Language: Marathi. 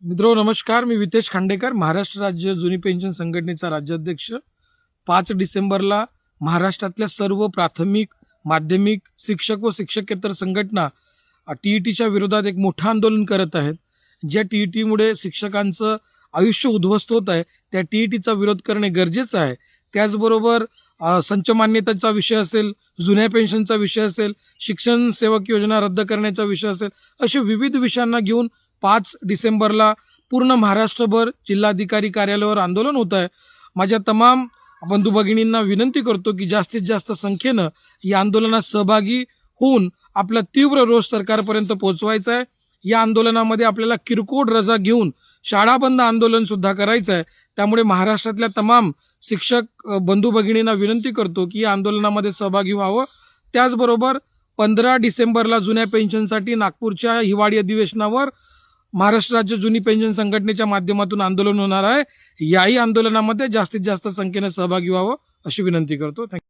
मित्रो नमस्कार, मी वितेश खांडेकर, महाराष्ट्र राज्य जुनी पेन्शन संघटनेचा राज्याध्यक्ष। 5 डिसेंबरला महाराष्ट्रातल्या सर्व प्राथमिक माध्यमिक शिक्षक व शिक्षकेतर संघटना टीईटीच्या विरोधात एक मोठं आंदोलन करत आहेत। ज्या टीईटीमुळे शिक्षकांचं आयुष्य उद्ध्वस्त होत आहे, त्या टीईटीचा विरोध करणे गरजेचं आहे। त्याचबरोबर संच मान्यतेचा विषय असेल, जुन्या पेन्शनचा विषय असेल, शिक्षण सेवक योजना रद्द करण्याचा विषय असेल, असे विविध विषयांना घेऊन 5 डिसेंबरला पूर्ण महाराष्ट्रभर जिल्हाधिकारी कार्यालयावर आंदोलन होत आहे। माझ्या तमाम बंधू भगिनींना विनंती करतो की जास्तीत जास्त संख्येनं या आंदोलनात सहभागी होऊन आपला तीव्र रोष सरकारपर्यंत पोहोचवायचा आहे। या आंदोलनामध्ये आपल्याला किरकोळ रजा घेऊन शाळा बंद आंदोलन सुद्धा करायचं आहे। त्यामुळे महाराष्ट्रातल्या तमाम शिक्षक बंधू भगिनींना विनंती करतो की या आंदोलनामध्ये सहभागी व्हावं। त्याचबरोबर 15 डिसेंबरला जुन्या पेन्शनसाठी नागपूरच्या हिवाळी अधिवेशनावर महाराष्ट्र राज्य जुनी पेन्शन संघटनेच्या माध्यमातून आंदोलन होणार आहे। याही आंदोलनामध्ये जास्तीत जास्त संख्येने सहभागी व्हावं अशी विनंती करतो।